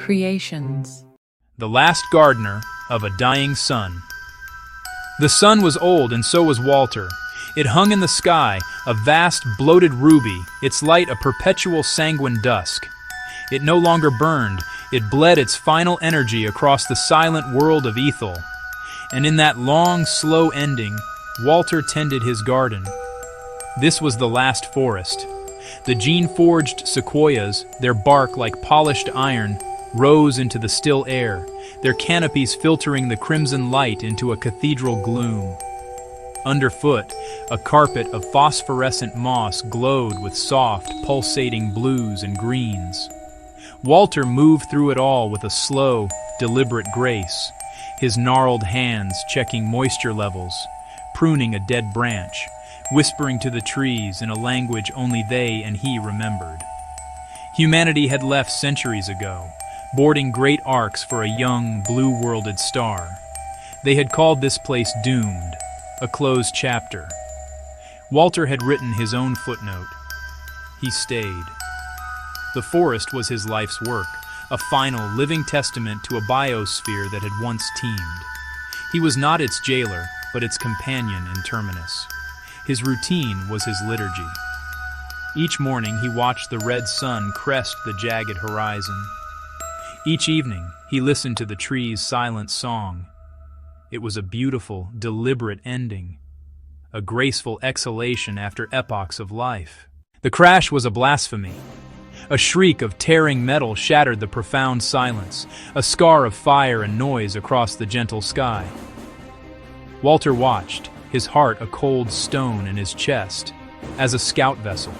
Creations. The Last Gardener of a Dying Sun. The sun was old, and so was Walter. It hung in the sky, a vast, bloated ruby, its light a perpetual sanguine dusk. It no longer burned, it bled its final energy across the silent world of Ethel. And in that long, slow ending, Walter tended his garden. This was the last forest. The gene-forged sequoias, their bark like polished iron, rose into the still air, their canopies filtering the crimson light into a cathedral gloom. Underfoot, a carpet of phosphorescent moss glowed with soft, pulsating blues and greens. Walter moved through it all with a slow, deliberate grace, his gnarled hands checking moisture levels, pruning a dead branch, whispering to the trees in a language only they and he remembered. Humanity had left centuries ago, boarding great arcs for a young, blue-worlded star. They had called this place doomed, a closed chapter. Walter had written his own footnote. He stayed. The forest was his life's work, a final, living testament to a biosphere that had once teemed. He was not its jailer, but its companion in Terminus. His routine was his liturgy. Each morning he watched the red sun crest the jagged horizon. Each evening he listened to the trees' silent song. It was a beautiful, deliberate ending, a graceful exhalation after epochs of life. The crash was a blasphemy. A shriek of tearing metal shattered the profound silence, a scar of fire and noise across the gentle sky. Walter watched, his heart a cold stone in his chest, as a scout vessel,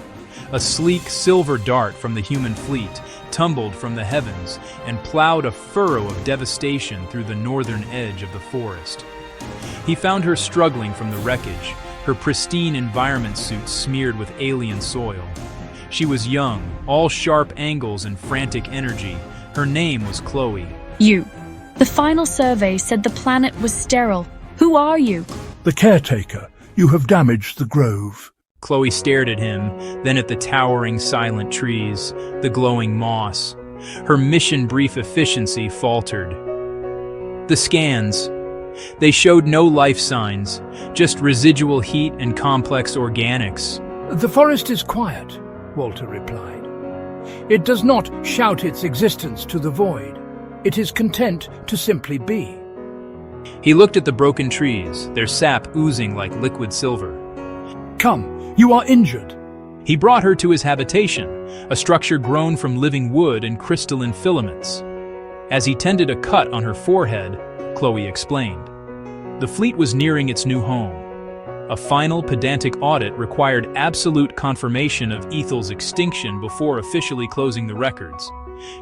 a sleek silver dart from the human fleet, tumbled from the heavens and plowed a furrow of devastation through the northern edge of the forest. He found her struggling from the wreckage, her pristine environment suit smeared with alien soil. She was young, all sharp angles and frantic energy. Her name was Chloe. You. The final survey said the planet was sterile. Who are you? The caretaker. You have damaged the grove. Chloe stared at him, then at the towering silent trees, the glowing moss. Her mission-brief efficiency faltered. The scans. They showed no life signs, just residual heat and complex organics. The forest is quiet, Walter replied. It does not shout its existence to the void. It is content to simply be. He looked at the broken trees, their sap oozing like liquid silver. Come, you are injured. He brought her to his habitation, a structure grown from living wood and crystalline filaments. As he tended a cut on her forehead, Chloe explained. The fleet was nearing its new home. A final pedantic audit required absolute confirmation of Ethel's extinction before officially closing the records.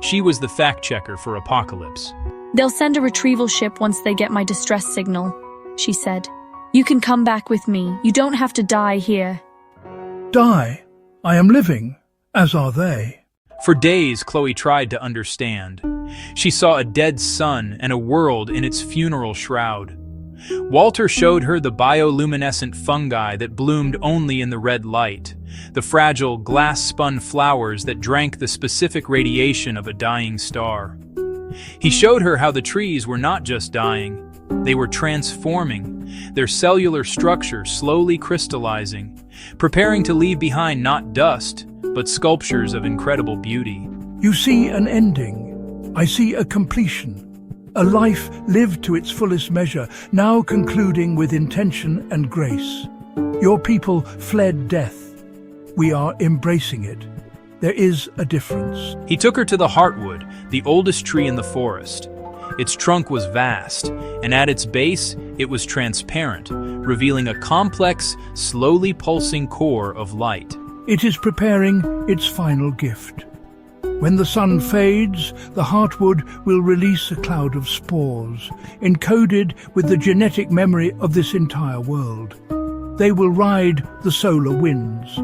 She was the fact-checker for Apocalypse. They'll send a retrieval ship once they get my distress signal, she said. You can come back with me. You don't have to die here. Die? I am living, as are they. For days, Chloe tried to understand. She saw a dead sun and a world in its funeral shroud. Walter showed her the bioluminescent fungi that bloomed only in the red light, the fragile, glass-spun flowers that drank the specific radiation of a dying star. He showed her how the trees were not just dying, they were transforming, their cellular structure slowly crystallizing, preparing to leave behind not dust, but sculptures of incredible beauty. You see an ending. I see a completion. A life lived to its fullest measure, now concluding with intention and grace. Your people fled death. We are embracing it. There is a difference. He took her to the heartwood, the oldest tree in the forest. Its trunk was vast, and at its base, it was transparent, revealing a complex, slowly pulsing core of light. It is preparing its final gift. When the sun fades, the heartwood will release a cloud of spores, encoded with the genetic memory of this entire world. They will ride the solar winds.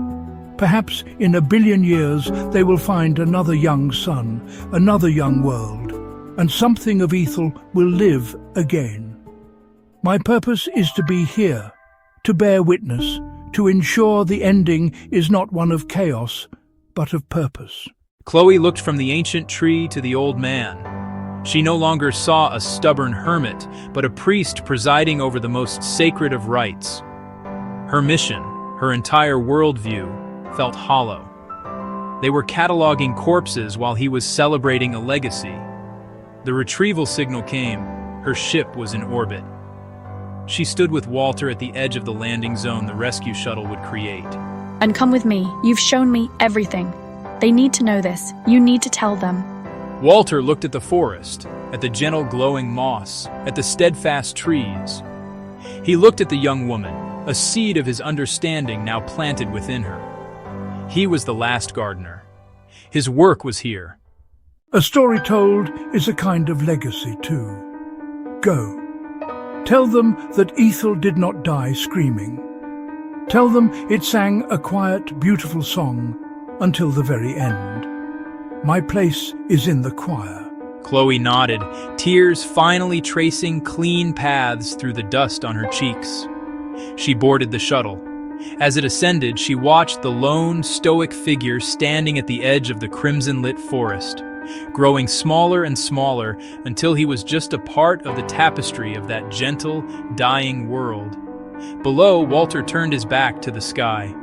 Perhaps in 1 billion years they will find another young sun, another young world, and something of Ethel will live again. My purpose is to be here, to bear witness, to ensure the ending is not one of chaos, but of purpose. Chloe looked from the ancient tree to the old man. She no longer saw a stubborn hermit, but a priest presiding over the most sacred of rites. Her mission, her entire worldview, felt hollow. They were cataloging corpses while he was celebrating a legacy. The retrieval signal came. Her ship was in orbit. She stood with Walter at the edge of the landing zone the rescue shuttle would create. And come with me. You've shown me everything. They need to know this. You need to tell them. Walter looked at the forest, at the gentle glowing moss, at the steadfast trees. He looked at the young woman, a seed of his understanding now planted within her. He was the last gardener. His work was here. A story told is a kind of legacy too. Go. Tell them that Ethel did not die screaming. Tell them it sang a quiet, beautiful song until the very end. My place is in the choir. Chloe nodded, tears finally tracing clean paths through the dust on her cheeks. She boarded the shuttle. As it ascended, she watched the lone, stoic figure standing at the edge of the crimson-lit forest, growing smaller and smaller until he was just a part of the tapestry of that gentle, dying world. Below, Walter turned his back to the sky.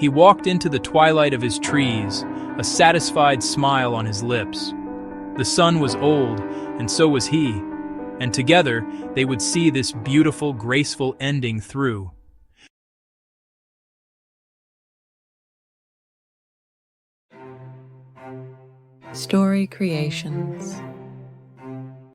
He walked into the twilight of his trees, a satisfied smile on his lips. The sun was old, and so was he, and together they would see this beautiful, graceful ending through. Story Creations.